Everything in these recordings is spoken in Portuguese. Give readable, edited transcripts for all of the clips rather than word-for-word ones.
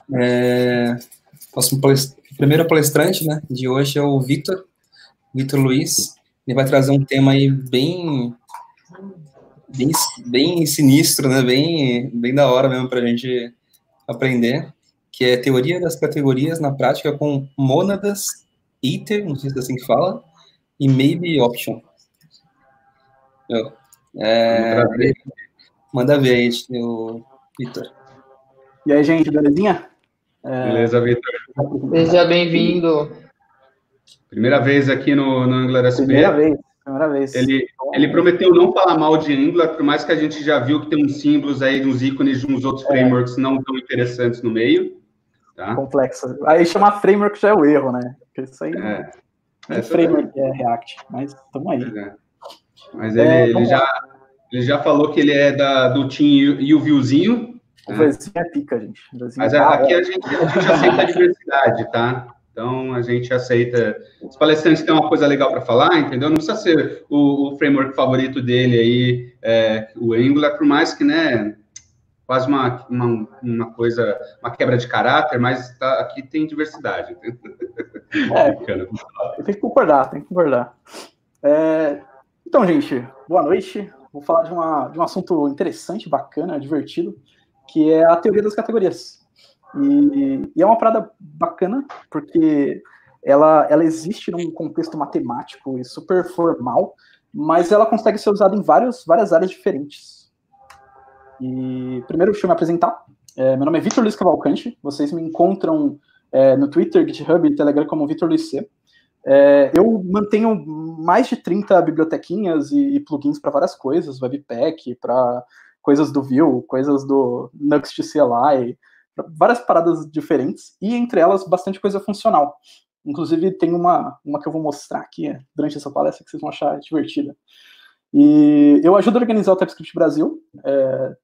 O primeiro palestrante, né, de hoje é o Vitor Luiz. Ele vai trazer um tema aí bem sinistro, né, bem da hora mesmo para a gente aprender, que é teoria das categorias na prática com mônadas, iter, não sei se é assim que fala, e maybe option. Manda ver aí, Vitor. E aí, gente, belezinha? Beleza, Vitor. Seja bem-vindo. Primeira vez aqui no Angular SP. Primeira vez. Ele prometeu não falar mal de Angular, por mais que a gente já viu que tem uns símbolos aí, uns ícones de uns outros frameworks não tão interessantes no meio. Tá? Complexo. Aí chamar framework já é o erro, né? Porque isso aí não é framework, é React, mas estamos aí. Mas ele já falou que ele é do team e o Viewzinho. O Viewzinho é pica, gente. Mas aqui a gente aceita a diversidade, tá? Então, a gente aceita... Os palestrantes têm uma coisa legal para falar, entendeu? Não precisa ser o framework favorito dele aí, o Angular, por mais que, né, quase uma coisa, uma quebra de caráter, mas aqui tem diversidade. Tem que concordar. Então, gente, boa noite. Vou falar de um assunto interessante, bacana, divertido, que é a teoria das categorias. E é uma parada bacana, porque ela existe num contexto matemático e super formal, mas ela consegue ser usada em várias áreas diferentes. E primeiro, deixa eu me apresentar. Meu nome é Vitor Luiz Cavalcante. Vocês me encontram no Twitter, GitHub e Telegram como Vitor Luiz C. Eu mantenho mais de 30 bibliotequinhas e plugins para várias coisas, Webpack, para coisas do Vue, coisas do Nuxt CLI, várias paradas diferentes, e entre elas bastante coisa funcional. Inclusive tem uma que eu vou mostrar aqui durante essa palestra que vocês vão achar divertida. E eu ajudo a organizar o TypeScript Brasil,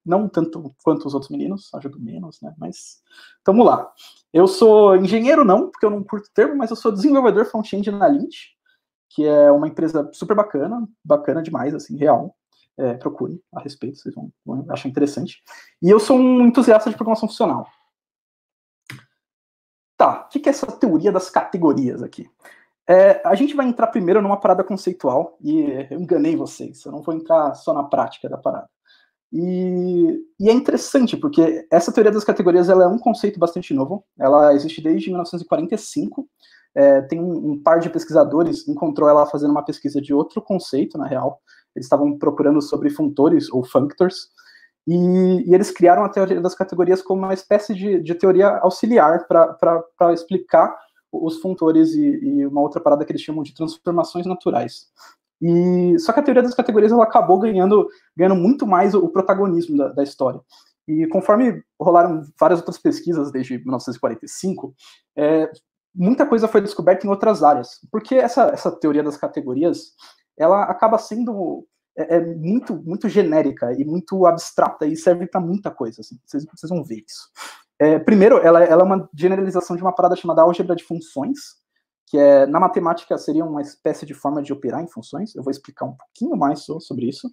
não tanto quanto os outros meninos, ajudo menos, né, mas tamo lá. Eu sou engenheiro não, porque eu não curto o termo, mas eu sou desenvolvedor front-end na Lint, que é uma empresa super bacana demais, assim, real. Procurem a respeito, vocês vão achar interessante. E eu sou um entusiasta de programação funcional. Tá, o que é essa teoria das categorias aqui? A gente vai entrar primeiro numa parada conceitual, e eu enganei vocês, eu não vou entrar só na prática da parada. E é interessante, porque essa teoria das categorias ela é um conceito bastante novo, ela existe desde 1945, tem um par de pesquisadores encontrou ela fazendo uma pesquisa de outro conceito, na real, eles estavam procurando sobre functores, ou functors, e eles criaram a teoria das categorias como uma espécie de teoria auxiliar para explicar os functores e uma outra parada que eles chamam de transformações naturais. Só que a teoria das categorias ela acabou ganhando muito mais o protagonismo da história. E conforme rolaram várias outras pesquisas desde 1945, muita coisa foi descoberta em outras áreas. Porque essa teoria das categorias ela acaba sendo muito genérica e muito abstrata e serve para muita coisa. Assim. Vocês vão ver isso. Primeiro, ela é uma generalização de uma parada chamada álgebra de funções, que na matemática seria uma espécie de forma de operar em funções. Eu vou explicar um pouquinho mais sobre isso.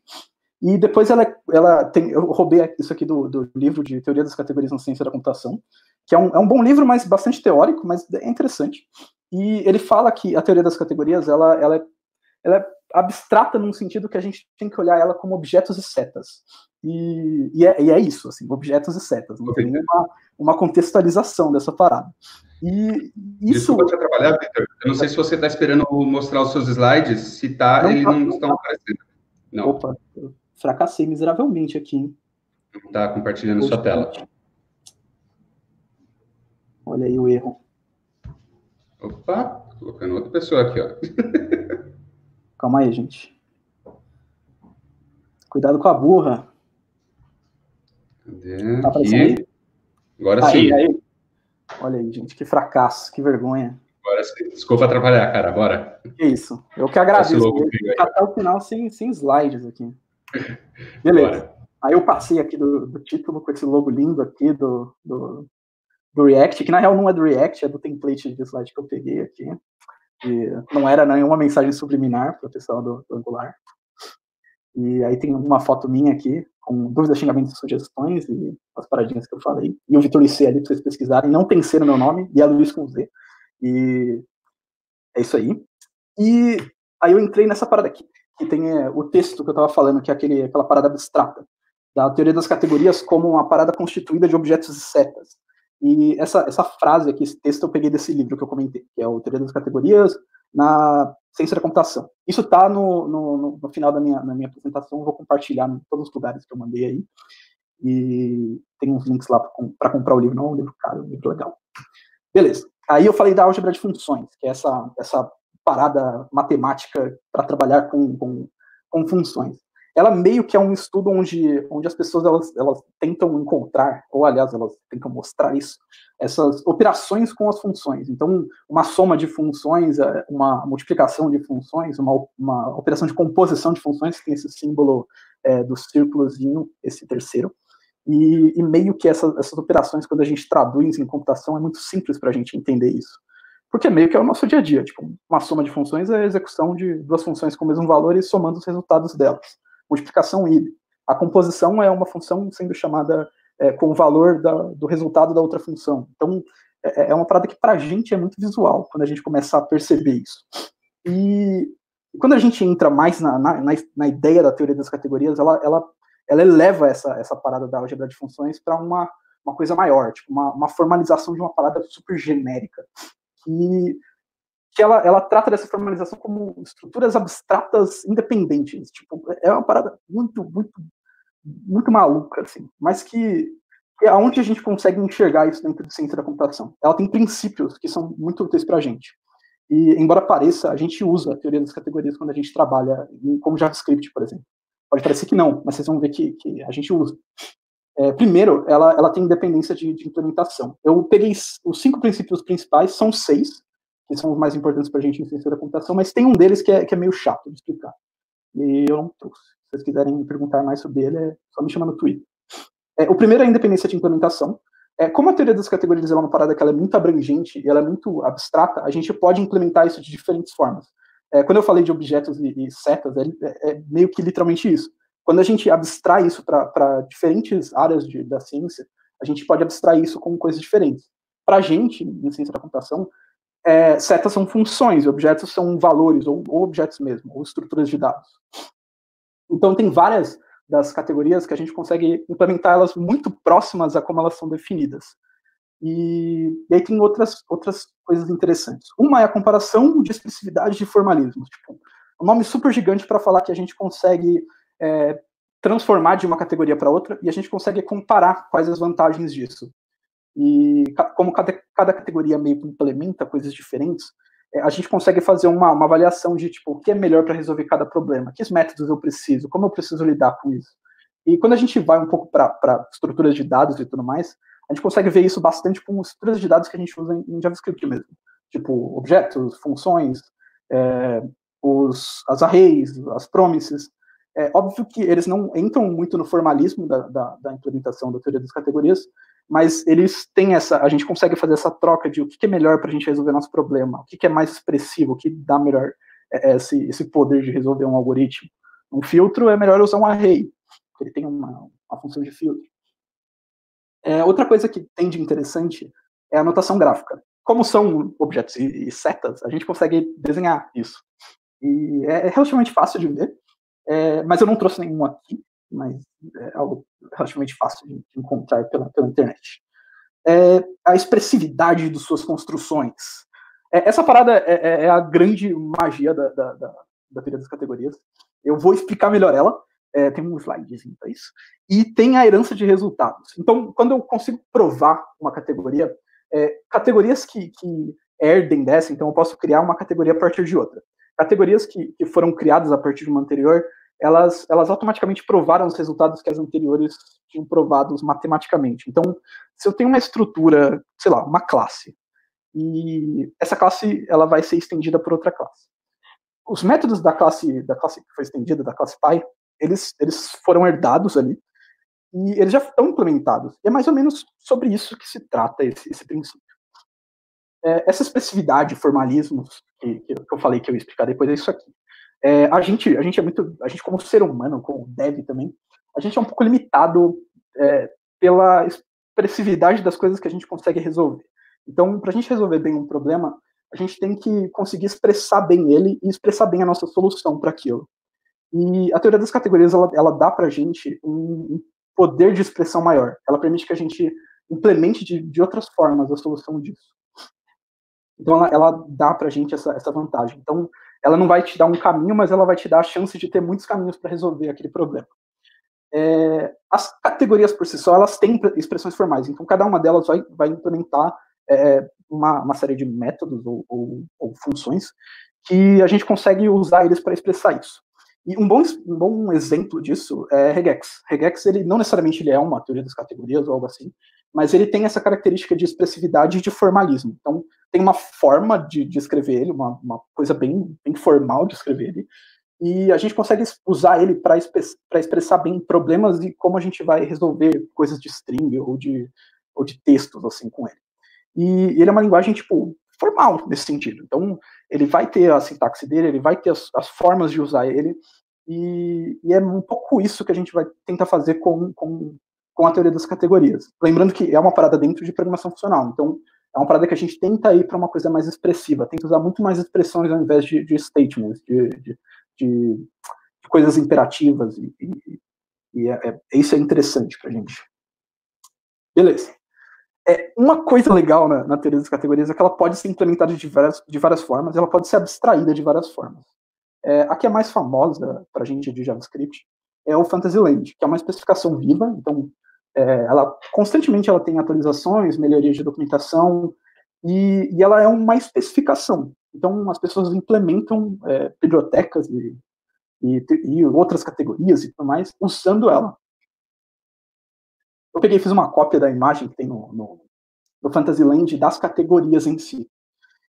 E depois eu roubei isso aqui do livro de Teoria das Categorias na Ciência da Computação, que é um bom livro, mas bastante teórico, mas é interessante. E ele fala que a teoria das categorias ela é abstrata num sentido que a gente tem que olhar ela como objetos e setas. E é isso, assim, objetos e setas. Não tem uma contextualização dessa parada. E isso... Desculpa te atrapalhar, Vitor. Eu não sei se você está esperando mostrar os seus slides. Se tá, eles não estão aparecendo. Não. Opa, eu fracassei miseravelmente aqui, hein? Tá compartilhando sua tela. Olha aí o erro. Opa, colocando outra pessoa aqui, ó. Calma aí, gente. Cuidado com a burra. Cadê? Tá aparecendo aí? Agora sim. Aí. Olha aí, gente, que fracasso, que vergonha. Agora sim. Desculpa atrapalhar, cara, bora. Que isso, eu que agradeço. Até o final sem slides aqui. Beleza. Bora. Aí eu passei aqui do título com esse logo lindo aqui do React, que na real não é do React, é do template de slide que eu peguei aqui. E não era nenhuma mensagem subliminar para o pessoal do Angular. E aí tem uma foto minha aqui, com dúvidas, xingamentos e sugestões, e as paradinhas que eu falei. E o Vitor Licê ali, pra vocês pesquisarem. Não tem C no meu nome, e é Luiz com Z. E é isso aí. E aí eu entrei nessa parada aqui, que tem o texto que eu tava falando, que é aquela parada abstrata, da teoria das categorias como uma parada constituída de objetos e setas. E essa frase aqui, esse texto eu peguei desse livro que eu comentei, que é o Teoria das Categorias na Ciência da Computação. Isso está no final na minha apresentação, eu vou compartilhar em todos os lugares que eu mandei aí. E tem uns links lá para comprar o livro, não é um livro caro, é um livro legal. Beleza. Aí eu falei da álgebra de funções, que é essa parada matemática para trabalhar com funções. Ela meio que é um estudo onde as pessoas elas tentam encontrar, ou aliás, elas tentam mostrar isso, essas operações com as funções. Então, uma soma de funções, uma multiplicação de funções, uma operação de composição de funções, que tem esse símbolo do círculozinho, esse terceiro. E meio que essas operações, quando a gente traduz em computação, é muito simples para a gente entender isso. Porque meio que é o nosso dia a dia. Tipo, uma soma de funções é a execução de duas funções com o mesmo valor e somando os resultados delas. Multiplicação idem. A composição é uma função sendo chamada com o valor do resultado da outra função. Então, é uma parada que para a gente é muito visual, quando a gente começa a perceber isso. E quando a gente entra mais na ideia da teoria das categorias, ela eleva essa parada da álgebra de funções para uma coisa maior, tipo uma formalização de uma parada super genérica, que ela trata dessa formalização como estruturas abstratas independentes. Tipo, é uma parada muito, muito, muito maluca, assim, mas que é onde a gente consegue enxergar isso dentro de ciência da computação. Ela tem princípios que são muito úteis para a gente. E, embora pareça, a gente usa a teoria das categorias quando a gente trabalha como JavaScript, por exemplo. Pode parecer que não, mas vocês vão ver que a gente usa. Primeiro, ela tem independência de implementação. Eu peguei os 5 princípios principais, são 6, que são os mais importantes para a gente em ciência da computação, mas tem um deles que é meio chato de explicar. E eu não trouxe. Se vocês quiserem me perguntar mais sobre ele, é só me chamar no Twitter. O primeiro é a independência de implementação. Como a teoria das categorias é uma parada que ela é muito abrangente e ela é muito abstrata, a gente pode implementar isso de diferentes formas. Quando eu falei de objetos e setas, é meio que literalmente isso. Quando a gente abstrai isso para diferentes áreas da ciência, a gente pode abstrair isso com coisas diferentes. Para a gente, em ciência da computação, setas são funções, objetos são valores, ou objetos mesmo, ou estruturas de dados. Então, tem várias das categorias que a gente consegue implementar elas muito próximas a como elas são definidas. E aí tem outras coisas interessantes. Uma é a comparação de expressividade de formalismo. Tipo, um nome super gigante para falar que a gente consegue transformar de uma categoria para outra e a gente consegue comparar quais as vantagens disso. E como cada categoria meio que implementa coisas diferentes, a gente consegue fazer uma avaliação de tipo, o que é melhor para resolver cada problema, que métodos eu preciso, como eu preciso lidar com isso. E quando a gente vai um pouco para estruturas de dados e tudo mais, a gente consegue ver isso bastante com estruturas de dados que a gente usa em JavaScript mesmo. Tipo, objetos, funções, as arrays, as promises. Óbvio que eles não entram muito no formalismo da implementação da teoria das categorias, mas eles têm a gente consegue fazer essa troca de o que é melhor para a gente resolver nosso problema, o que é mais expressivo, o que dá melhor esse poder de resolver um algoritmo. Um filtro é melhor usar um array, porque ele tem uma função de filtro. Outra coisa que tem de interessante é a notação gráfica. Como são objetos e setas, a gente consegue desenhar isso. E é relativamente fácil de ver, mas eu não trouxe nenhum aqui, mas é algo relativamente fácil de encontrar pela internet. A expressividade de suas construções. Essa parada é a grande magia da teoria das categorias. Eu vou explicar melhor ela. Tem um slidezinho para isso. E tem a herança de resultados. Então, quando eu consigo provar uma categoria, categorias que herdem dessa, então eu posso criar uma categoria a partir de outra. Categorias que foram criadas a partir de uma anterior, elas automaticamente provaram os resultados que as anteriores tinham provados matematicamente. Então, se eu tenho uma estrutura, sei lá, uma classe, e essa classe ela vai ser estendida por outra classe. Os métodos da classe que foi estendida, da classe pai, eles foram herdados ali, e eles já estão implementados. E é mais ou menos sobre isso que se trata esse princípio. Essa expressividade, formalismos, que eu falei que eu ia explicar depois, é isso aqui. A gente é muito, a gente como ser humano, como dev também, a gente é um pouco limitado pela expressividade das coisas que a gente consegue resolver. Então, para a gente resolver bem um problema, a gente tem que conseguir expressar bem ele e expressar bem a nossa solução para aquilo. E a teoria das categorias, ela dá para a gente um poder de expressão maior. Ela permite que a gente implemente de outras formas a solução disso. Então, ela dá para a gente essa vantagem. Então, ela não vai te dar um caminho, mas ela vai te dar a chance de ter muitos caminhos para resolver aquele problema. As categorias por si só, elas têm expressões formais. Então, cada uma delas vai implementar uma série de métodos ou funções que a gente consegue usar eles para expressar isso. E um bom exemplo disso é regex. Regex, ele não necessariamente ele é uma teoria das categorias ou algo assim, mas ele tem essa característica de expressividade e de formalismo. Então, tem uma forma de escrever ele, uma coisa bem formal de escrever ele, e a gente consegue usar ele para expressar bem problemas e como a gente vai resolver coisas de string ou de textos assim com ele. E ele é uma linguagem, tipo, formal nesse sentido. Então, ele vai ter a sintaxe dele, ele vai ter as formas de usar ele, e é um pouco isso que a gente vai tentar fazer com a teoria das categorias. Lembrando que é uma parada dentro de programação funcional, então é uma parada que a gente tenta ir para uma coisa mais expressiva, tenta usar muito mais expressões ao invés de statements, de coisas imperativas, e isso é interessante para a gente. Beleza. Uma coisa legal na teoria das categorias é que ela pode ser implementada de várias formas, ela pode ser abstraída de várias formas. A que é mais famosa para a gente de JavaScript é o Fantasyland, que é uma especificação viva, então constantemente ela tem atualizações, melhorias de documentação, e ela é uma especificação. Então as pessoas implementam bibliotecas e outras categorias e tudo mais usando ela. Eu peguei e fiz uma cópia da imagem que tem no Fantasyland das categorias em si.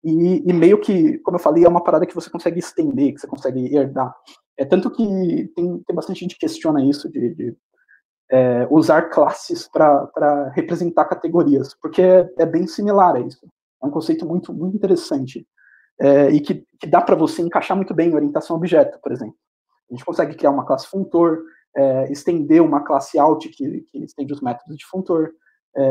E meio que, como eu falei, é uma parada que você consegue estender, que você consegue herdar. Tanto que tem bastante gente que questiona isso de usar classes para representar categorias, porque é bem similar a isso. É um conceito muito, muito interessante. E que dá para você encaixar muito bem em orientação a objeto, por exemplo. A gente consegue criar uma classe funtor, estender uma classe out que estende os métodos de funtor,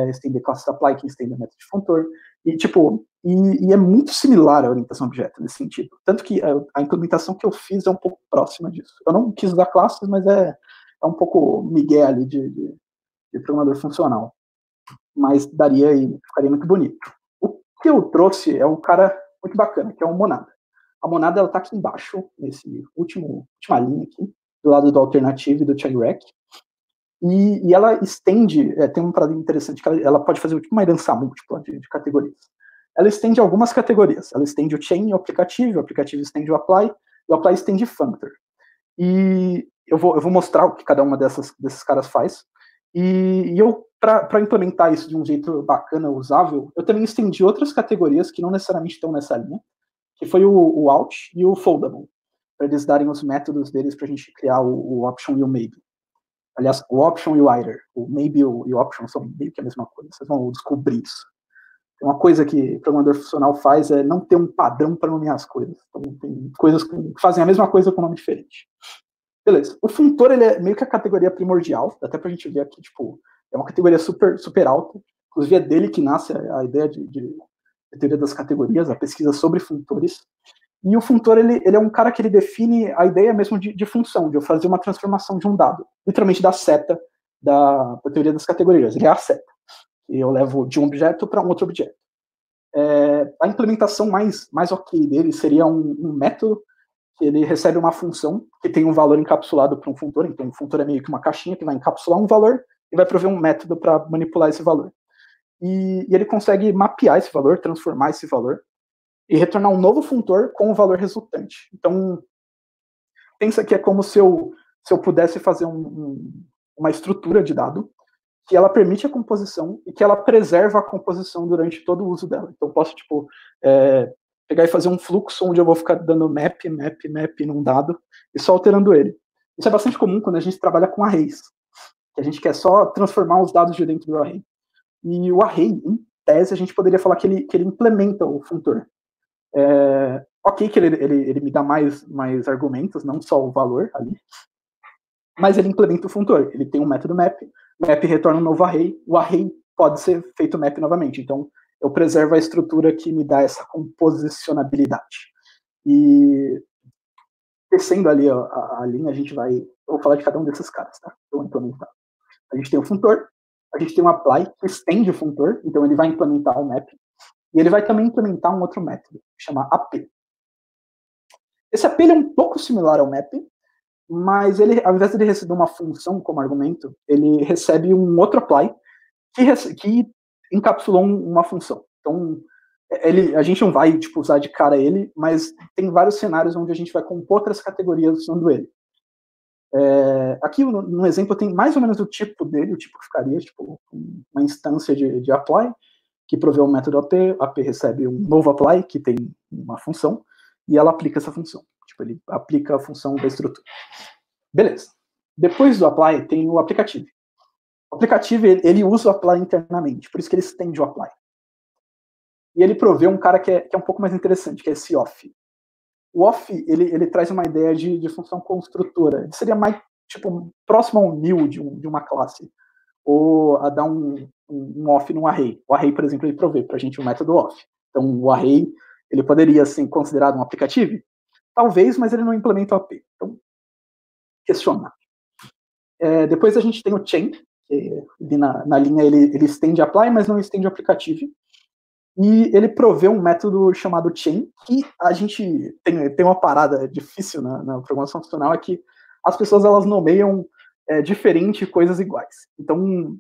estender classe apply que estende o método de funtor, e é muito similar à orientação a objeto nesse sentido. Tanto que a implementação que eu fiz é um pouco próxima disso. Eu não quis usar classes, mas é um pouco migué ali de programador funcional. Mas daria e ficaria muito bonito. O que eu trouxe é um cara muito bacana, que é o Monada. A Monada, ela tá aqui embaixo, nesse última linha aqui, do lado do Alternative e do Chirac. E ela estende, tem um parada interessante, que ela pode fazer uma herança múltipla de categorias. Ela estende algumas categorias. Ela estende o chain e o aplicativo estende o apply, e o apply estende functor. E eu vou mostrar o que cada uma desses caras faz. E eu, para implementar isso de um jeito bacana, usável, eu também estendi outras categorias que não necessariamente estão nessa linha, que foi o out e o foldable, para eles darem os métodos deles para a gente criar o option e o maybe. Aliás, o option e o either. O maybe e o option são meio que a mesma coisa, vocês vão descobrir isso. Uma coisa que o programador funcional faz é não ter um padrão para nomear as coisas. Então, tem coisas que fazem a mesma coisa com nome diferente. Beleza. O funtor, ele é meio que a categoria primordial, até pra gente ver aqui, é uma categoria super, super alta. Inclusive é dele que nasce a ideia de teoria das categorias, a pesquisa sobre funtores. E o funtor, ele é um cara que ele define a ideia mesmo de função, de eu fazer uma transformação de um dado. Literalmente da seta da teoria das categorias. Ele é a seta. E eu levo de um objeto para um outro objeto. A implementação mais ok dele seria um método que ele recebe uma função que tem um valor encapsulado para um funtor. Então, o funtor é meio que uma caixinha que vai encapsular um valor e vai prover um método para manipular esse valor. E ele consegue mapear esse valor, transformar esse valor e retornar um novo funtor com o valor resultante. Então, pensa que é como se eu pudesse fazer uma estrutura de dado que ela permite a composição e que ela preserva a composição durante todo o uso dela. Então, eu posso, pegar e fazer um fluxo onde eu vou ficar dando map num dado e só alterando ele. Isso é bastante comum quando a gente trabalha com arrays, que a gente quer só transformar os dados de dentro do array. E o array, em tese, a gente poderia falar que ele implementa o funtor. Ok que ele me dá mais argumentos, não só o valor ali, mas ele implementa o funtor. Ele tem um método map, o map retorna um novo array, o array pode ser feito map novamente. Então, eu preservo a estrutura que me dá essa composicionabilidade. E descendo ali a linha, a gente vai... Eu vou falar de cada um desses caras, tá? Eu vou implementar. A gente tem o funtor, a gente tem um apply, que estende o funtor, então ele vai implementar o map, e ele vai também implementar um outro método, que chama ap. Esse ap é um pouco similar ao map, mas ele, ao invés de ele receber uma função como argumento, ele recebe um outro apply que encapsulou uma função. Então, a gente não vai tipo, usar de cara ele, mas tem vários cenários onde a gente vai compor outras categorias usando ele. Aqui no exemplo tem mais ou menos o tipo dele, o tipo que ficaria tipo, uma instância de apply, que provê o método ap recebe um novo apply, que tem uma função, e ela aplica essa função. Tipo, ele aplica a função da estrutura. Beleza. Depois do apply, tem o aplicativo. O aplicativo, ele usa o apply internamente, por isso que ele estende o apply. E ele provê um cara que é um pouco mais interessante, que é esse off. O off, ele traz uma ideia de função construtora. Ele seria mais, tipo, próximo ao new de uma classe. Ou a dar um off num array. O array, por exemplo, ele provê pra gente um método off. Então, o array, ele poderia ser considerado um aplicativo? Talvez, mas ele não implementa o AP. Então, questionar. Depois a gente tem o chain, que na linha ele estende apply, mas não estende o aplicativo. E ele provê um método chamado chain, que a gente tem uma parada difícil na programação funcional, é que as pessoas elas nomeiam diferente coisas iguais. Então,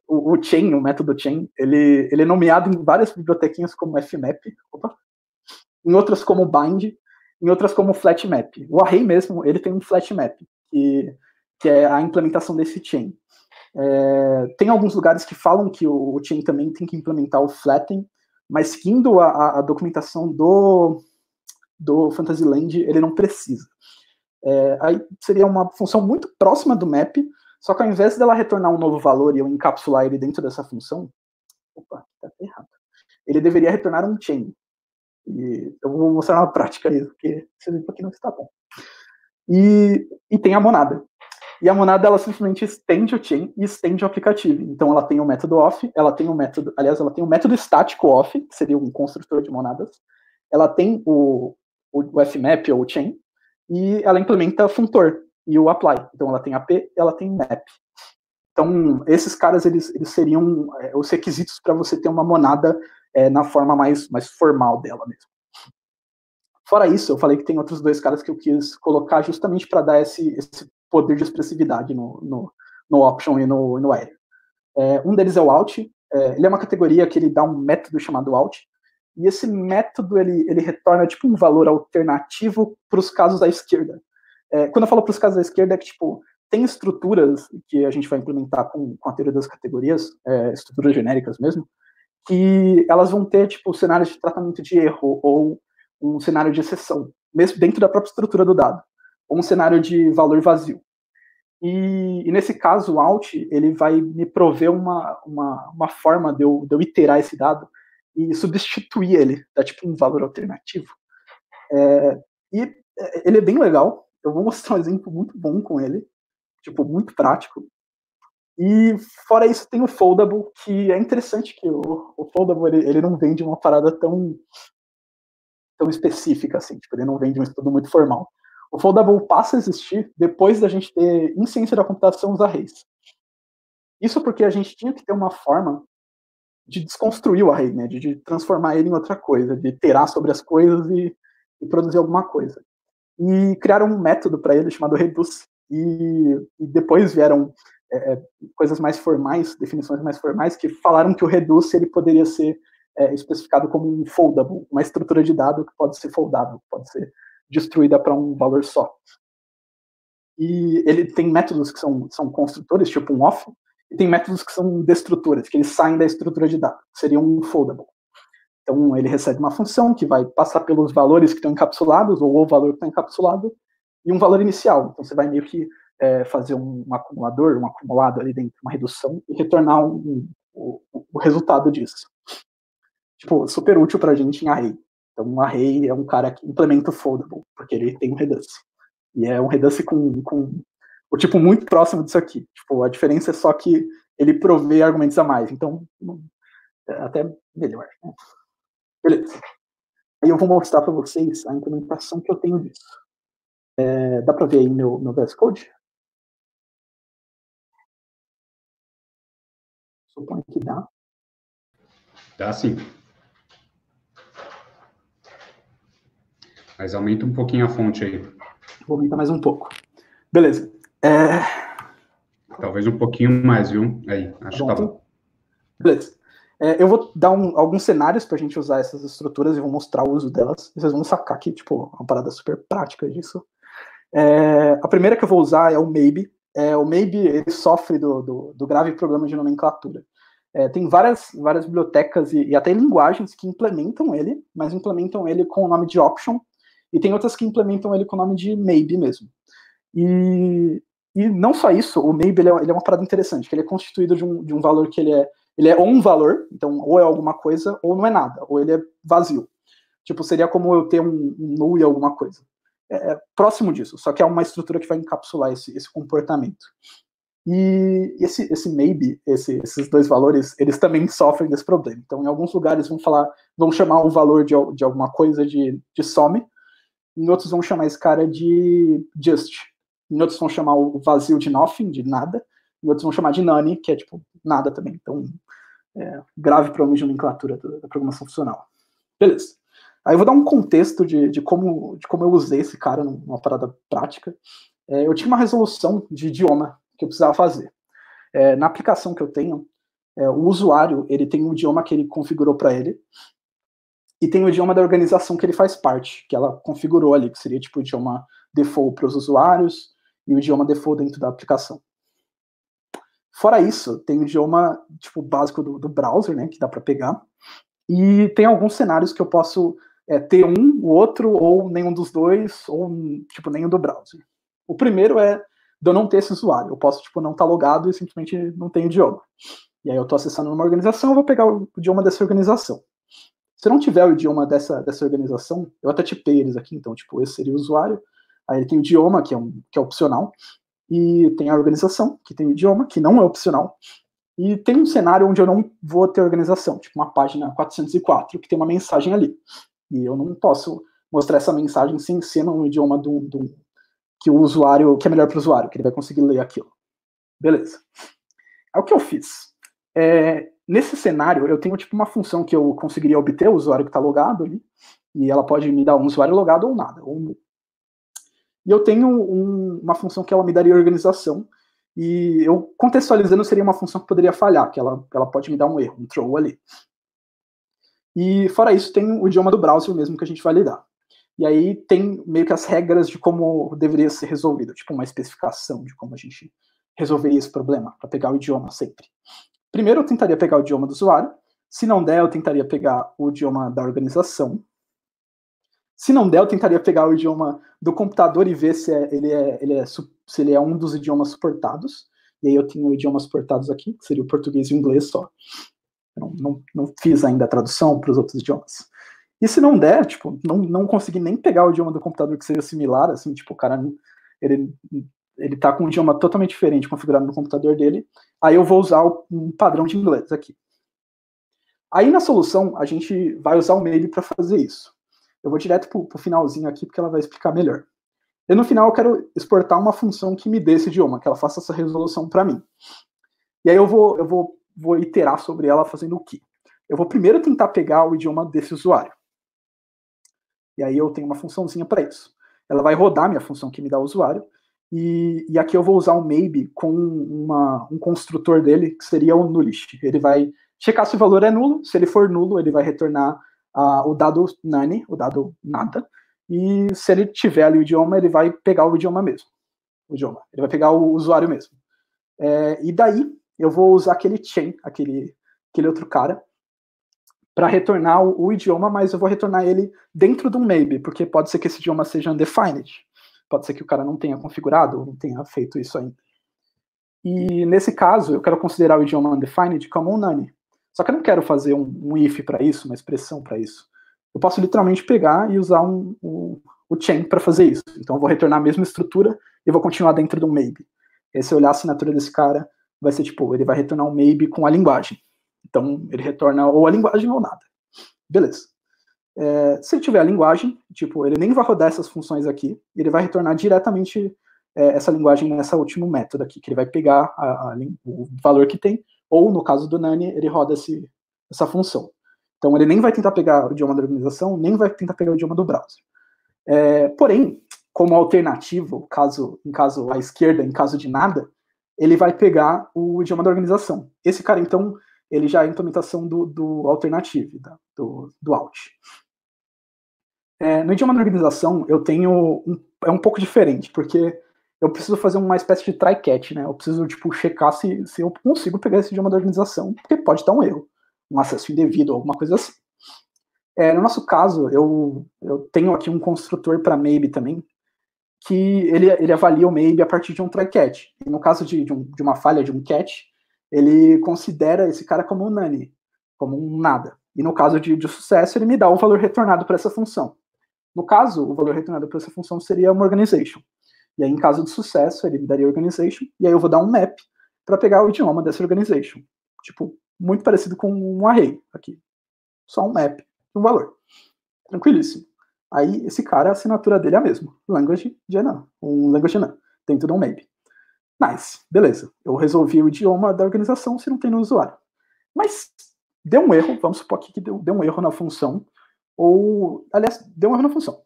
o chain, o método chain, ele é nomeado em várias bibliotequinhas como fmap, em outras como bind, em outras como flatmap. O array mesmo, ele tem um flatmap, que é a implementação desse chain. Tem alguns lugares que falam que o chain também tem que implementar o flatten, mas seguindo a documentação do Fantasyland, ele não precisa. Aí seria uma função muito próxima do map, só que ao invés dela retornar um novo valor e eu encapsular ele dentro dessa função, tá errado. Ele deveria retornar um chain. E eu vou mostrar na prática isso, porque esse exemplo aqui não está bom. E tem a monada. E a monada, ela simplesmente estende o chain e estende o aplicativo. Então, ela tem o método off, ela tem o método estático off, que seria um construtor de monadas. Ela tem o fmap, ou o chain, e ela implementa funtor e o apply. Então, ela tem ap, ela tem map. Então, esses caras, eles seriam os requisitos para você ter uma monada na forma mais formal dela mesmo. Fora isso, eu falei que tem outros dois caras que eu quis colocar justamente para dar esse poder de expressividade no option e no array. Um deles é o out. Ele é uma categoria que ele dá um método chamado out. E esse método, ele retorna tipo um valor alternativo para os casos da esquerda. Quando eu falo para os casos da esquerda, é que tipo, tem estruturas que a gente vai implementar com a teoria das categorias, estruturas genéricas mesmo, que elas vão ter tipo cenários de tratamento de erro ou um cenário de exceção, mesmo dentro da própria estrutura do dado, ou um cenário de valor vazio. E nesse caso, o out, ele vai me prover uma forma de eu iterar esse dado e substituir ele, dar tipo um valor alternativo. E ele é bem legal, eu vou mostrar um exemplo muito bom com ele, tipo, muito prático. E fora isso tem o foldable, que é interessante que o foldable, ele não vem de uma parada tão específica, assim, tipo, ele não vem de um estudo muito formal. O foldable passa a existir depois da gente ter, em ciência da computação, os arrays. Isso porque a gente tinha que ter uma forma de desconstruir o array, né, de transformar ele em outra coisa, de iterar sobre as coisas e produzir alguma coisa. E criaram um método para ele chamado reduce. E depois vieram coisas mais formais, definições mais formais, que falaram que o reduce ele poderia ser especificado como um foldable, uma estrutura de dado que pode ser foldável, pode ser destruída para um valor só. E ele tem métodos que são construtores, tipo um off, e tem métodos que são destrutores, que eles saem da estrutura de dado, que seria um foldable. Então, ele recebe uma função que vai passar pelos valores que estão encapsulados, ou o valor que está encapsulado, e um valor inicial. Então, você vai meio que fazer um acumulador, um acumulado ali dentro, uma redução, e retornar o resultado disso. Tipo, super útil para a gente em array. Então, um array é um cara que implementa o foldable, porque ele tem um redux. E é um redux com o tipo muito próximo disso aqui. Tipo, a diferença é só que ele provê argumentos a mais. Então, é até melhor. Né? Beleza. Aí eu vou mostrar para vocês a implementação que eu tenho disso. Dá para ver aí meu VS Code? Suponho que dá. Dá sim. Mas aumenta um pouquinho a fonte aí. Vou aumentar mais um pouco. Beleza. Talvez um pouquinho mais, viu? Aí, acho que tá bom. Beleza. Eu vou dar alguns cenários para a gente usar essas estruturas e vou mostrar o uso delas. Vocês vão sacar aqui, tipo, uma parada super prática disso. A primeira que eu vou usar é o Maybe. O Maybe, ele sofre do grave problema de nomenclatura. Tem várias bibliotecas e até linguagens que implementam ele, mas implementam ele com o nome de option, e tem outras que implementam ele com o nome de maybe mesmo. E não só isso, o maybe ele é uma parada interessante, que ele é constituído de um valor que ele é ou um valor, então ou é alguma coisa, ou não é nada, ou ele é vazio. Tipo, seria como eu ter um null e alguma coisa. Próximo disso, só que é uma estrutura que vai encapsular esse comportamento. E esse maybe, esses dois valores, eles também sofrem desse problema. Então, em alguns lugares vão chamar o valor de alguma coisa de some, em outros vão chamar esse cara de just, em outros vão chamar o vazio de nothing, de nada, em outros vão chamar de none, que é tipo nada também. Então, grave problema de nomenclatura da programação funcional. Beleza. Aí eu vou dar um contexto de como eu usei esse cara numa parada prática. Eu tinha uma resolução de idioma que eu precisava fazer. Na aplicação que eu tenho, o usuário ele tem um idioma que ele configurou para ele, e tem o idioma da organização que ele faz parte, que ela configurou ali, que seria tipo o idioma default para os usuários e o idioma default dentro da aplicação. Fora isso, tem o idioma tipo básico do browser, né, que dá para pegar, e tem alguns cenários que eu posso ter o outro, ou nenhum dos dois, ou tipo nenhum do browser. O primeiro é de eu não ter esse usuário. Eu posso tipo não estar logado e simplesmente não tem idioma. E aí eu estou acessando uma organização, eu vou pegar o idioma dessa organização. Se não tiver o idioma dessa organização, eu até tipei eles aqui, então, tipo, esse seria o usuário, aí ele tem o idioma, que é opcional, e tem a organização, que tem o idioma, que não é opcional, e tem um cenário onde eu não vou ter organização, tipo uma página 404, que tem uma mensagem ali, e eu não posso mostrar essa mensagem sem ser no idioma que o usuário, que é melhor para o usuário, que ele vai conseguir ler aquilo. Beleza. Aí o que eu fiz? Nesse cenário, eu tenho tipo uma função que eu conseguiria obter o usuário que está logado ali, e ela pode me dar um usuário logado ou nada. E eu tenho uma função que ela me daria organização, e eu contextualizando seria uma função que poderia falhar, que ela pode me dar um erro, um throw ali. E fora isso, tem o idioma do browser mesmo que a gente vai lidar. E aí tem meio que as regras de como deveria ser resolvido, tipo uma especificação de como a gente resolveria esse problema, para pegar o idioma sempre. Primeiro eu tentaria pegar o idioma do usuário, se não der eu tentaria pegar o idioma da organização, se não der eu tentaria pegar o idioma do computador e ver se ele é um dos idiomas suportados, e aí eu tenho idiomas suportados aqui, que seria o português e o inglês só. Eu não fiz ainda a tradução para os outros idiomas. E se não der, tipo, não conseguir nem pegar o idioma do computador que seja similar, assim, tipo, o cara, ele tá com um idioma totalmente diferente configurado no computador dele, aí eu vou usar um padrão de inglês aqui. Aí na solução, a gente vai usar o maybe para fazer isso. Eu vou direto pro finalzinho aqui, porque ela vai explicar melhor. E no final eu quero exportar uma função que me dê esse idioma, que ela faça essa resolução para mim. E aí eu vou iterar sobre ela fazendo o quê? Eu vou primeiro tentar pegar o idioma desse usuário. E aí eu tenho uma funçãozinha para isso. Ela vai rodar minha função que me dá o usuário, e aqui eu vou usar o maybe com um construtor dele, que seria o nullish. Ele vai checar se o valor é nulo, se ele for nulo, ele vai retornar o dado none, o dado nada, e se ele tiver ali o idioma, ele vai pegar o idioma mesmo. Ele vai pegar o usuário mesmo. E daí, eu vou usar aquele chain, aquele outro cara, para retornar o idioma, mas eu vou retornar ele dentro do maybe, porque pode ser que esse idioma seja undefined. Pode ser que o cara não tenha configurado ou não tenha feito isso ainda. E nesse caso, eu quero considerar o idioma undefined como um none. Só que eu não quero fazer um if para isso, uma expressão para isso. eu posso literalmente pegar e usar o chain para fazer isso. Então eu vou retornar a mesma estrutura e vou continuar dentro do maybe. E se eu olhar a assinatura desse cara, vai ser tipo, ele vai retornar um maybe com a linguagem. Então ele retorna ou a linguagem ou nada. Beleza. Se ele tiver a linguagem, tipo, ele nem vai rodar essas funções aqui, ele vai retornar diretamente essa linguagem nessa último método aqui, que ele vai pegar o valor que tem, ou no caso do Nani, ele roda essa função. Então ele nem vai tentar pegar o idioma da organização, nem vai tentar pegar o idioma do browser. Porém, como alternativo, em caso à esquerda, em caso de nada, ele vai pegar o idioma da organização. Esse cara, então, ele já é a implementação do alternativo, do alt. No idioma da organização, eu tenho é um pouco diferente, porque eu preciso fazer uma espécie de try-catch, né? Eu preciso, tipo, checar se eu consigo pegar esse idioma da organização, porque pode estar um erro, um acesso indevido, alguma coisa assim. No nosso caso, eu tenho aqui um construtor para maybe também, que ele avalia o maybe a partir de um try-catch. E no caso de uma falha, de um catch, ele considera esse cara como um none, como um nada. E no caso de sucesso, ele me dá o valor retornado para essa função. No caso, o valor retornado para essa função seria uma organization. E aí, em caso de sucesso, ele me daria organization, e aí eu vou dar um map para pegar o idioma dessa organization. Tipo, muito parecido com um array aqui. Só um map, um valor. Tranquilíssimo. Aí, esse cara, a assinatura dele é a mesma. Language Genan. Um language Genan. Dentro de um map. Nice. Beleza. Eu resolvi o idioma da organização se não tem no usuário. Mas deu um erro. Vamos supor aqui que deu um erro na função. Ou, aliás, deu um erro na função.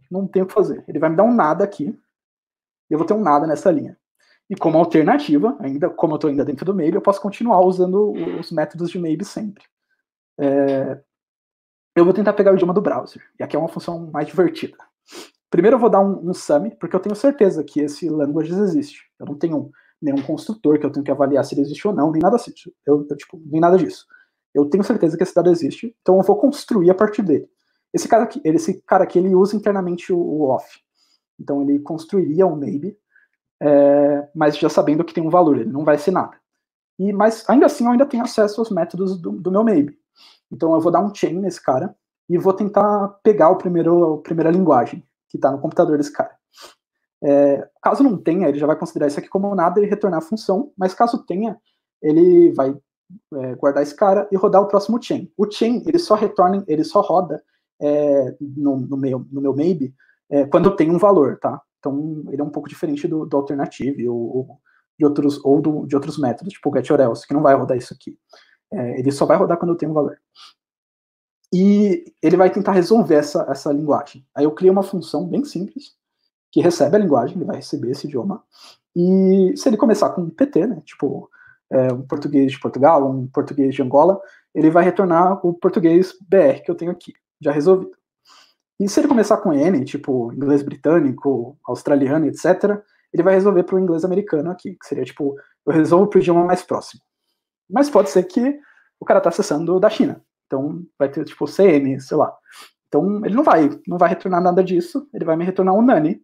Não tem o que fazer. Ele vai me dar um nada aqui. E eu vou ter um nada nessa linha. E como alternativa, ainda como eu estou ainda dentro do maybe, eu posso continuar usando os métodos de maybe sempre. Eu vou tentar pegar o idioma do browser. E aqui é uma função mais divertida. Primeiro eu vou dar um sum, porque eu tenho certeza que esse language existe. Eu não tenho nenhum construtor que eu tenho que avaliar se ele existe ou não, nem nada assim. Nem nada disso. Eu tenho certeza que esse dado existe, então eu vou construir a partir dele. Esse cara aqui ele usa internamente o off. Então ele construiria um maybe, mas já sabendo que tem um valor, ele não vai ser nada. Mas ainda assim eu ainda tenho acesso aos métodos do meu maybe. Então eu vou dar um chain nesse cara e vou tentar pegar a primeira linguagem que está no computador desse cara. Caso não tenha, ele já vai considerar isso aqui como nada e retornar a função, mas caso tenha, ele vai guardar esse cara e rodar o próximo chain. O chain, ele só roda no meu maybe quando tem um valor, tá? Então ele é um pouco diferente do alternative ou de outros métodos, tipo o get or else, que não vai rodar isso aqui. Ele só vai rodar quando tem um valor. E ele vai tentar resolver essa linguagem. Aí eu crio uma função bem simples, que recebe a linguagem, ele vai receber esse idioma. E se ele começar com PT, né, tipo um português de Portugal, um português de Angola, ele vai retornar o português BR que eu tenho aqui, já resolvido. E se ele começar com N, tipo inglês britânico, australiano, etc., ele vai resolver para o inglês americano aqui, que seria tipo, eu resolvo para o idioma mais próximo. Mas pode ser que o cara está acessando da China. Então vai ter tipo CN, sei lá. Então ele não vai retornar nada disso, ele vai me retornar um nani.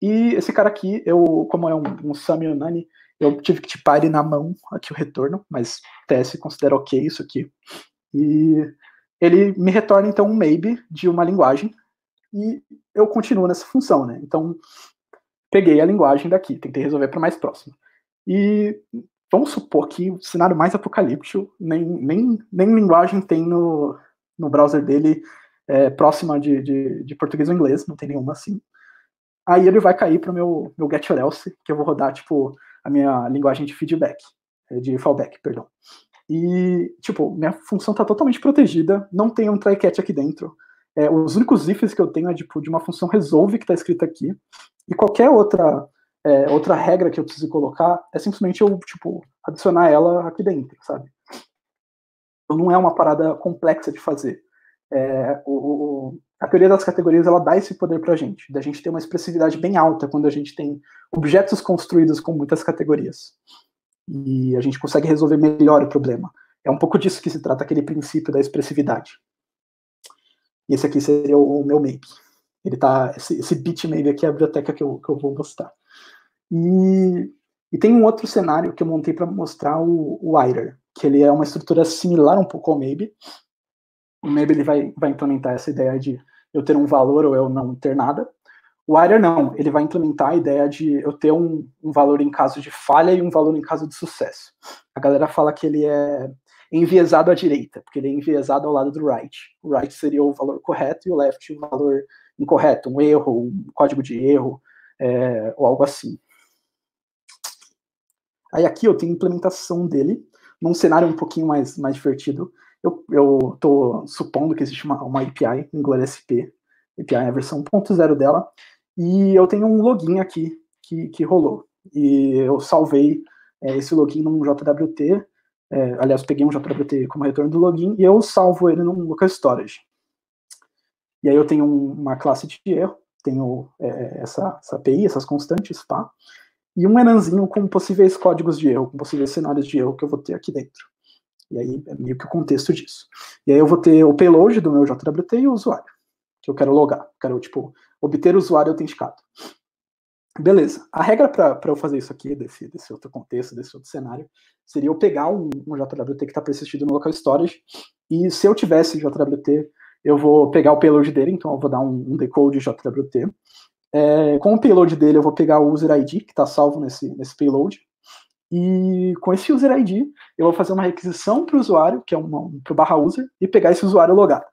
E esse cara aqui, como é um sum e um nani, eu tive que tipar ele na mão aqui o retorno, mas TS considera ok isso aqui. E ele me retorna então um maybe de uma linguagem e eu continuo nessa função, né? Então peguei a linguagem daqui, tentei resolver para mais próximo. E vamos supor que o cenário mais apocalíptico, nem linguagem tem no browser dele próxima de português ou inglês, não tem nenhuma assim. Aí ele vai cair para o meu get or else, que eu vou rodar, tipo, a minha linguagem de feedback, de fallback, perdão. E, tipo, minha função está totalmente protegida, não tem um try-catch aqui dentro. Os únicos ifs que eu tenho é, tipo, de uma função resolve que está escrita aqui, e qualquer outra regra que eu preciso colocar é simplesmente eu, tipo, adicionar ela aqui dentro, sabe? Então não é uma parada complexa de fazer. A teoria das categorias, ela dá esse poder pra gente, da gente ter uma expressividade bem alta quando a gente tem objetos construídos com muitas categorias. E a gente consegue resolver melhor o problema. É um pouco disso que se trata aquele princípio da expressividade. E esse aqui seria o meu maybe. Ele tá, esse bit maybe aqui é a biblioteca que eu vou mostrar. E tem um outro cenário que eu montei para mostrar o ITER, que ele é uma estrutura similar um pouco ao maybe, O maybe ele vai implementar essa ideia de eu ter um valor ou eu não ter nada. O iter não, ele vai implementar a ideia de eu ter um valor em caso de falha e um valor em caso de sucesso. A galera fala que ele é enviesado à direita, porque ele é enviesado ao lado do right. O right seria o valor correto e o left o valor incorreto, um erro, um código de erro, ou algo assim. Aí aqui eu tenho a implementação dele, num cenário um pouquinho mais divertido. Eu estou supondo que existe uma API, Angular SP, API é a versão 1.0 dela, e eu tenho um login aqui que rolou. E eu salvei esse login num JWT, aliás, peguei um JWT como retorno do login, e eu salvo ele num local storage. E aí eu tenho uma classe de erro, tenho essa API, essas constantes, pá, e um enanzinho com possíveis códigos de erro, com possíveis cenários de erro que eu vou ter aqui dentro. E aí é meio que o contexto disso. E aí eu vou ter o payload do meu JWT e o usuário, que eu quero logar. Quero, obter o usuário autenticado. Beleza. A regra para eu fazer isso aqui, desse outro contexto, desse outro cenário, seria eu pegar um JWT que está persistido no local storage, e se eu tivesse JWT, eu vou pegar o payload dele, então eu vou dar um decode JWT. Com o payload dele, eu vou pegar o user ID, que está salvo nesse payload, e com esse user ID, eu vou fazer uma requisição para o usuário, que é para o barra user, e pegar esse usuário logado.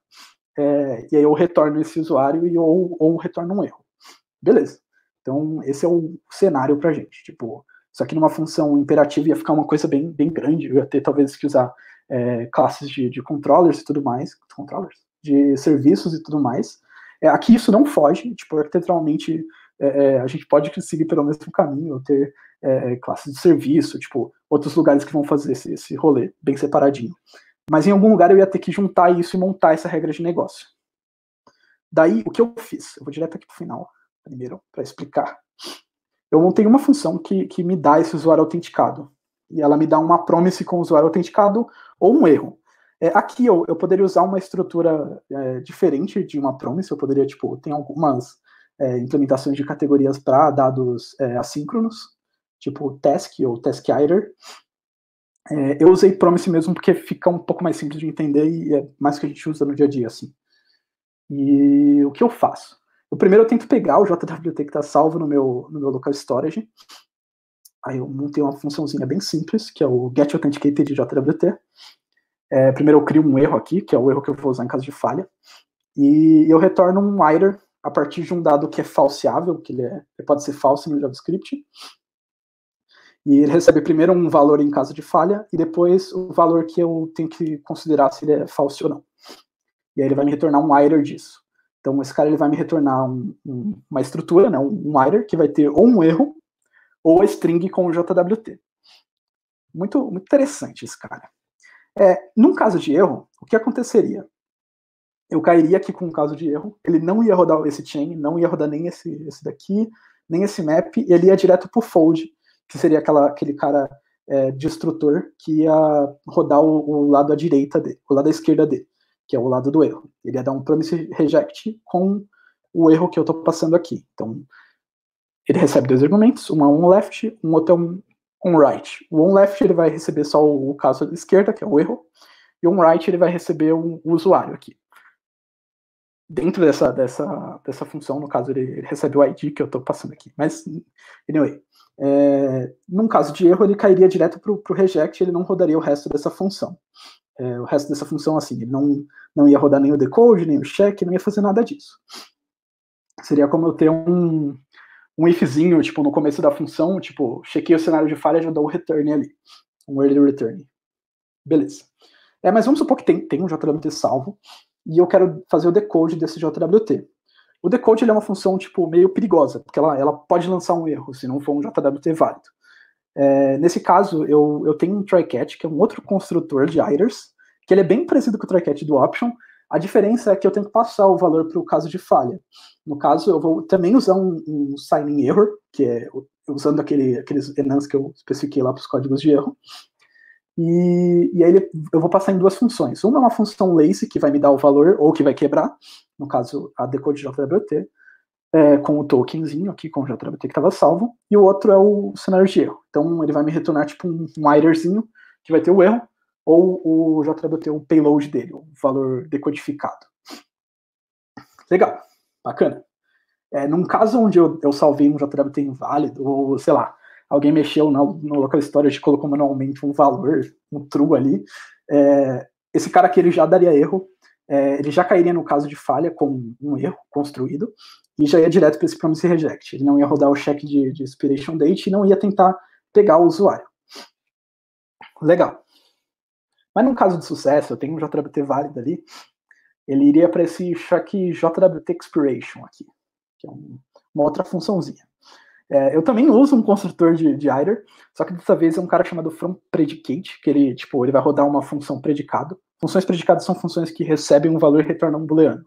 E aí eu retorno esse usuário ou retorno um erro. Beleza. Então, esse é o cenário para a gente. Isso aqui numa função imperativa ia ficar uma coisa bem grande, eu ia ter talvez que usar classes de controllers e tudo mais, de serviços e tudo mais. Aqui isso não foge, arquiteturalmente a gente pode seguir pelo mesmo caminho, ter classes de serviço, outros lugares que vão fazer esse rolê bem separadinho. Mas em algum lugar eu ia ter que juntar isso e montar essa regra de negócio. Daí, o que eu fiz? Eu vou direto aqui para o final, primeiro, para explicar. Eu montei uma função que me dá esse usuário autenticado. E ela me dá uma promise com o usuário autenticado ou um erro. Aqui eu poderia usar uma estrutura diferente de uma promise. Eu poderia, tem algumas implementações de categorias para dados assíncronos, tipo task ou task iter. Eu usei promise mesmo porque fica um pouco mais simples de entender e é mais que a gente usa no dia a dia, assim. E o que eu faço? Primeiro eu tento pegar o JWT que está salvo no meu local storage. Aí eu montei uma funçãozinha bem simples, que é o getAuthenticated JWT. Primeiro eu crio um erro aqui, que é o erro que eu vou usar em caso de falha. E eu retorno um iter a partir de um dado que é falseável, que ele pode ser falso no JavaScript. E ele recebe primeiro um valor em caso de falha, e depois o valor que eu tenho que considerar se ele é falso ou não. E aí ele vai me retornar um iter disso. Então esse cara ele vai me retornar uma estrutura, né, um iter, que vai ter ou um erro, ou a string com o JWT. Muito interessante esse cara. Num caso de erro, o que aconteceria? Eu cairia aqui com um caso de erro, ele não ia rodar esse chain, não ia rodar nem esse daqui, nem esse map, e ele ia direto pro fold, que seria aquele cara destrutor que ia rodar o lado à direita dele, o lado à esquerda dele, que é o lado do erro. Ele ia dar um promise reject com o erro que eu estou passando aqui. Então, ele recebe dois argumentos, um é um left, um outro é um right. O onLeft ele vai receber só o caso da esquerda, que é o erro, e o onRight ele vai receber o usuário aqui. Dentro dessa função, no caso, ele recebe o ID que eu estou passando aqui. Mas, anyway, num caso de erro, ele cairia direto para o reject, ele não rodaria o resto dessa função. O resto dessa função, assim, ele não ia rodar nem o decode, nem o check, não ia fazer nada disso. Seria como eu ter um ifzinho, no começo da função, chequei o cenário de falha e já dou o return ali. Um early return. Beleza. Mas vamos supor que tem um JWT salvo, e eu quero fazer o decode desse JWT. O decode ele é uma função, meio perigosa, porque ela pode lançar um erro, se não for um JWT válido. Nesse caso, eu tenho um try-catch, que é um outro construtor de iters, que ele é bem parecido com o try-catch do option. A diferença é que eu tenho que passar o valor para o caso de falha. No caso, eu vou também usar um signing error, que é usando aqueles enums que eu especifiquei lá para os códigos de erro. E aí eu vou passar em duas funções. Uma é uma função lazy, que vai me dar o valor, ou que vai quebrar, no caso, a decode JWT, com o tokenzinho aqui, com o JWT que estava salvo, e o outro é o cenário de erro. Então ele vai me retornar um iterzinho, que vai ter o erro, ou o JWT, o payload dele, o valor decodificado. Legal, bacana. Num caso onde eu salvei um JWT inválido, ou sei lá, alguém mexeu no local storage e colocou manualmente um valor, um true ali, esse cara aqui ele já daria erro, ele já cairia no caso de falha com um erro construído, e já ia direto para esse promise reject. Ele não ia rodar o check de expiration date e não ia tentar pegar o usuário. Legal. Mas no caso de sucesso, eu tenho um JWT válido ali, ele iria para esse check JWT expiration aqui, que é uma outra funçãozinha. Eu também uso um construtor de iter, só que dessa vez é um cara chamado fromPredicate, que ele vai rodar uma função predicado. Funções predicadas são funções que recebem um valor e retornam um booleano.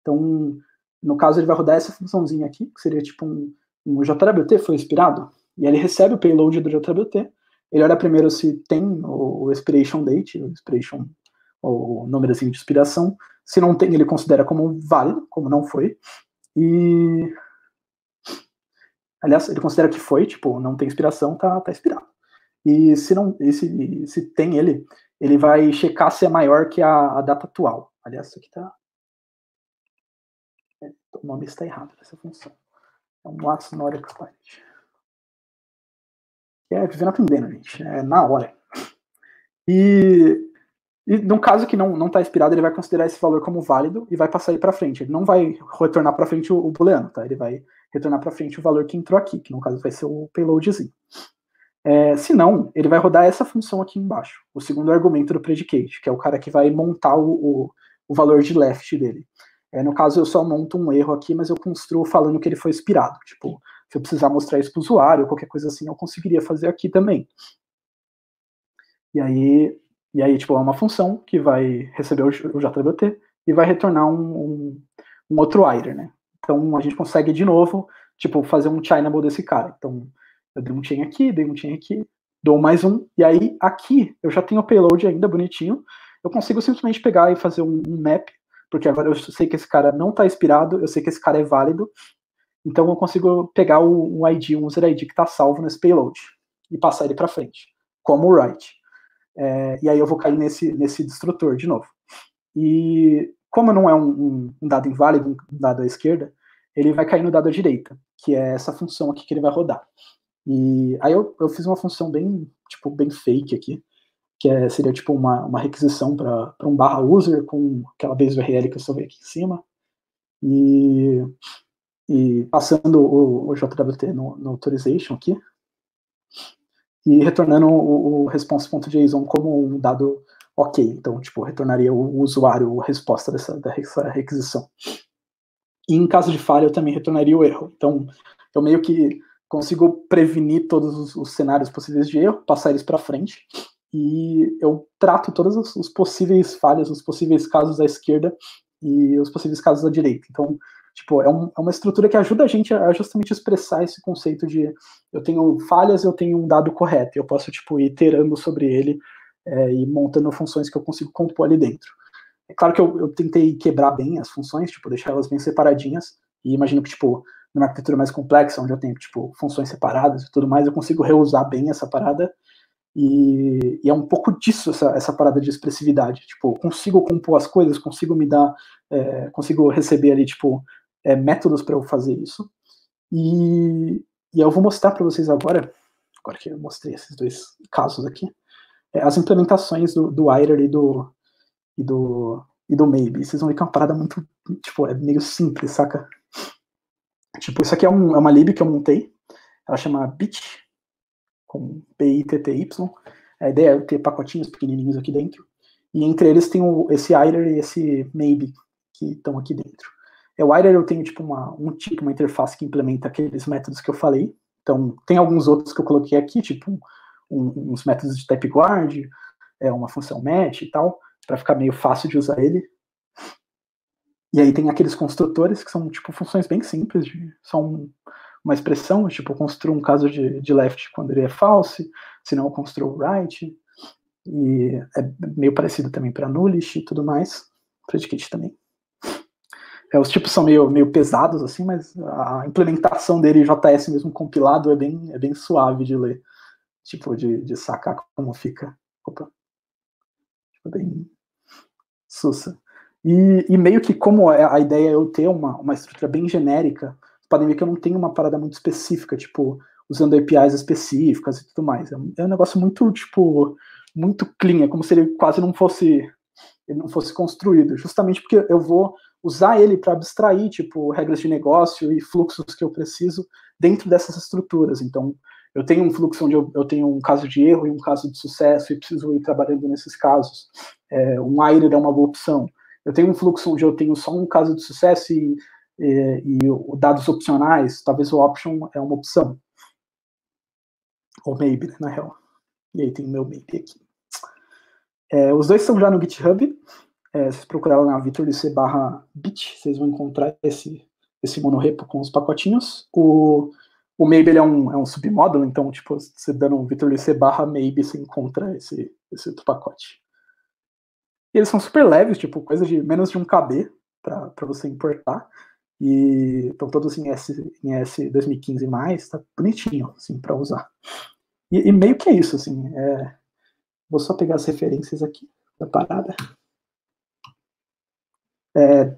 Então, no caso, ele vai rodar essa funçãozinha aqui, que seria tipo um JWT foi expirado, e ele recebe o payload do JWT, ele olha primeiro se tem o expiration date, o númerozinho de expiração. Se não tem, ele considera como válido, como não foi. E aliás, ele considera que foi, não tem expiração, tá expirado. E se tem ele vai checar se é maior que a data atual. Aliás, isso aqui tá. O nome está errado nessa função. É um last not expired. Vivendo aprendendo, gente. Na hora. E no caso que não está expirado, ele vai considerar esse valor como válido e vai passar ele para frente. Ele não vai retornar para frente o booleano, tá? Ele vai retornar para frente o valor que entrou aqui, que no caso vai ser o payloadzinho. Se não, ele vai rodar essa função aqui embaixo, o segundo argumento do predicate, que é o cara que vai montar o valor de left dele. No caso, eu só monto um erro aqui, mas eu construo falando que ele foi expirado. Se eu precisar mostrar isso para o usuário, qualquer coisa assim, eu conseguiria fazer aqui também. E aí é uma função que vai receber o JWT e vai retornar um outro iter, né? Então, a gente consegue, de novo, fazer um chainable desse cara. Então, eu dei um chain aqui, dou mais um, e aí, aqui, eu já tenho o payload ainda bonitinho, eu consigo simplesmente pegar e fazer um map, porque agora eu sei que esse cara não está expirado, eu sei que esse cara é válido, então eu consigo pegar um ID, um user ID que está salvo nesse payload, e passar ele para frente, como o write. E aí eu vou cair nesse destrutor de novo. E como não é um dado inválido, um dado à esquerda, ele vai cair no dado à direita, que é essa função aqui que ele vai rodar. E aí eu fiz uma função bem fake aqui, que seria uma requisição para um /user com aquela base URL que eu salvei aqui em cima, e passando o JWT no authorization aqui, e retornando o response.json como um dado ok. Então, retornaria o usuário a resposta dessa requisição. E em caso de falha, eu também retornaria o erro. Então, eu meio que consigo prevenir todos os cenários possíveis de erro, passar eles para frente, e eu trato todas as possíveis falhas, os possíveis casos à esquerda e os possíveis casos à direita. Então, é uma estrutura que ajuda a gente a justamente expressar esse conceito de eu tenho falhas, eu tenho um dado correto, e eu posso ir iterando sobre ele e montando funções que eu consigo compor ali dentro. É claro que eu tentei quebrar bem as funções, deixar elas bem separadinhas, e imagino que, numa arquitetura mais complexa, onde eu tenho, funções separadas e tudo mais, eu consigo reusar bem essa parada, e é um pouco disso, essa parada de expressividade. Eu consigo compor as coisas, consigo me dar, consigo receber ali, métodos para eu fazer isso. E eu vou mostrar para vocês agora que eu mostrei esses dois casos aqui, as implementações do iter e do maybe. Vocês vão ver que é uma parada muito, é meio simples, saca? Isso aqui é uma lib que eu montei, ela chama bit, com bitty. A ideia é ter pacotinhos pequenininhos aqui dentro, e entre eles tem esse iter e esse maybe que estão aqui dentro. O iter eu tenho uma interface que implementa aqueles métodos que eu falei. Então, tem alguns outros que eu coloquei aqui, uns métodos de type guard, uma função match e tal, para ficar meio fácil de usar ele. E aí tem aqueles construtores que são funções bem simples, são uma expressão, eu construo um caso de left quando ele é false, senão eu construo right, e é meio parecido também para nullish e tudo mais, predicate também. Os tipos são meio pesados, assim, mas a implementação dele JS mesmo compilado é bem suave de ler, de sacar como fica. Opa. tipo, bem sussa. E meio que como a ideia é eu ter uma estrutura bem genérica, podem ver que eu não tenho uma parada muito específica, tipo, usando APIs específicas e tudo mais. É um negócio muito, tipo, muito clean, é como se ele quase não fosse construído, justamente porque eu vou usar ele para abstrair, tipo, regras de negócio e fluxos que eu preciso dentro dessas estruturas. Então, eu tenho um fluxo onde eu tenho um caso de erro e um caso de sucesso e preciso ir trabalhando nesses casos. Um IRER é uma boa opção. Eu tenho um fluxo onde eu tenho só um caso de sucesso e dados opcionais, talvez o option é uma opção. Ou maybe, né, na real. E aí tem o meu maybe aqui. Os dois estão já no GitHub. Se vocês procurarem na vitorlic/bit, vocês vão encontrar esse monorepo com os pacotinhos. O maybe ele é um submódulo, então, tipo, você dando um vitorlic/maybe, você encontra esse outro pacote. E eles são super leves, tipo, coisa de menos de 1 KB para você importar. E estão todos em S 2015 mais, tá bonitinho, assim, para usar. E meio que é isso, assim. Vou só pegar as referências aqui da parada.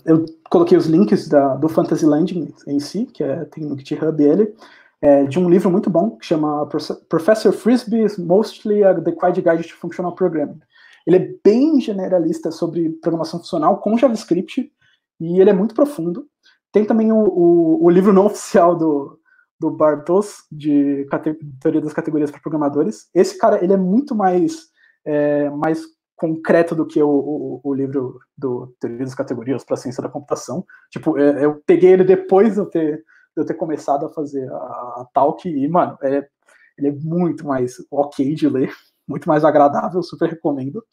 Eu coloquei os links do Fantasyland em si, que tem no GitHub ele, de um livro muito bom que chama Professor Frisbee's Mostly a Dequide Guide to Functional Programming. Ele é bem generalista sobre programação funcional com JavaScript e ele é muito profundo. Tem também o livro não oficial do Bartos, de Teoria das Categorias para Programadores. Esse cara, ele é muito mais concreto do que o livro do Teoria das Categorias para a Ciência da Computação. Tipo, eu peguei ele depois de eu ter começado a fazer a talk e, mano, ele é muito mais ok de ler, muito mais agradável, super recomendo.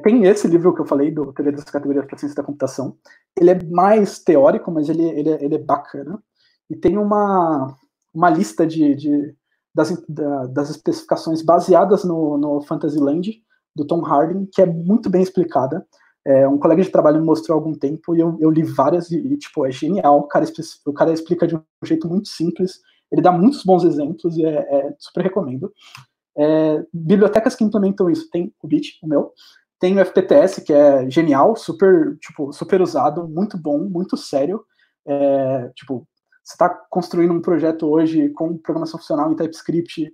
Tem esse livro que eu falei, do Teoria das Categorias para a Ciência da Computação. Ele é mais teórico, mas ele é bacana. E tem uma lista das especificações baseadas no Fantasyland, do Tom Harding, que é muito bem explicada. Um colega de trabalho me mostrou há algum tempo e eu li várias e tipo, é genial. O cara explica de um jeito muito simples, ele dá muitos bons exemplos e super recomendo. Bibliotecas que implementam isso, tem o Bit, o meu, tem o FPTS, que é genial, super usado, muito bom, muito sério. Tipo, você está construindo um projeto hoje com programação funcional em TypeScript,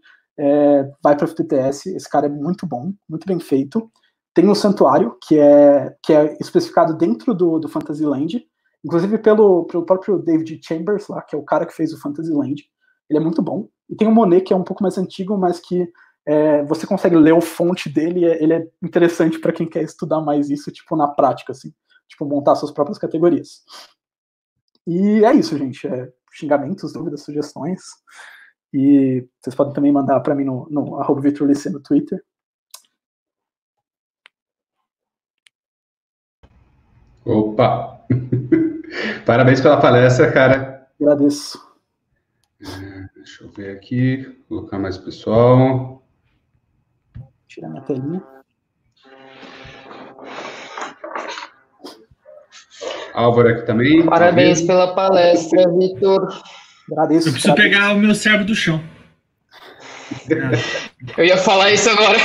vai para o FPTS, esse cara é muito bom, muito bem feito. Tem o Santuário, que é especificado dentro do Fantasyland, inclusive pelo próprio David Chambers, lá, que é o cara que fez o Fantasyland. Ele é muito bom. E tem o Monet, que é um pouco mais antigo, mas que você consegue ler o fonte dele, ele é interessante para quem quer estudar mais isso, tipo, na prática, assim, tipo, montar suas próprias categorias. E é isso, gente. Xingamentos, dúvidas, sugestões. E vocês podem também mandar para mim no @vitorlic no Twitter. Opa! Parabéns pela palestra, cara. Agradeço. Deixa eu ver aqui, colocar mais pessoal. Tirar minha telinha. Álvaro aqui também. Parabéns pela palestra, Vitor. Agradeço. Eu preciso pegar o meu cérebro do chão. Eu ia falar isso agora.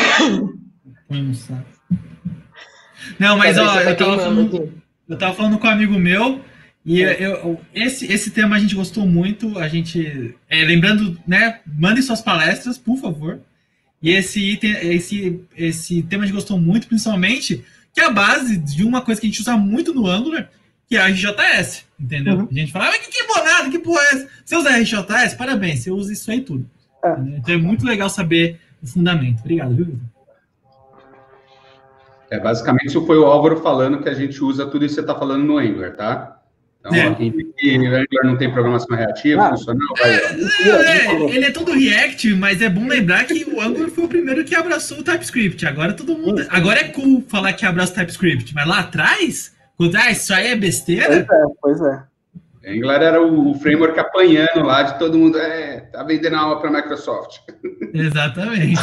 Não, mas ó, eu tava falando com um amigo meu e esse tema a gente gostou muito. A gente, lembrando, né? Mandem suas palestras, por favor. E esse tema a gente gostou muito, principalmente, que é a base de uma coisa que a gente usa muito no Angular, que é a RJS, entendeu? Uhum. A gente fala, mas que bonado, que porra é essa? Você usa RJS? Parabéns, você usa isso aí tudo. Então é muito legal saber o fundamento. Obrigado, viu, Vitor? Basicamente, isso foi o Álvaro falando que a gente usa tudo isso que você está falando no Angular, tá? Então, quem diz que o Angular não tem programação reativa, funcional, ele é todo React, mas é bom lembrar que o Angular foi o primeiro que abraçou o TypeScript. Agora todo mundo. Agora é cool falar que abraça o TypeScript, mas lá atrás, isso aí é besteira. Pois é. Angular era o framework apanhando lá de todo mundo. Tá vendendo aula para a Microsoft. Exatamente.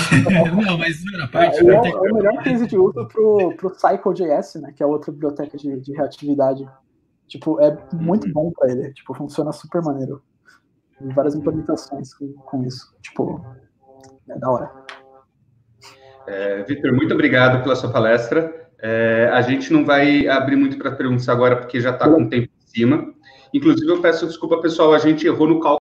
Não, mas na parte. É o melhor case de uso pro Cycle.js, né? Que é outra biblioteca de reatividade. Tipo, é muito bom para ele. Tipo, funciona super maneiro. Tem várias implementações com isso. Tipo, é da hora. Vitor, muito obrigado pela sua palestra. A gente não vai abrir muito para perguntas agora, porque já está com o tempo em cima. Inclusive, eu peço desculpa, pessoal, a gente errou no cálculo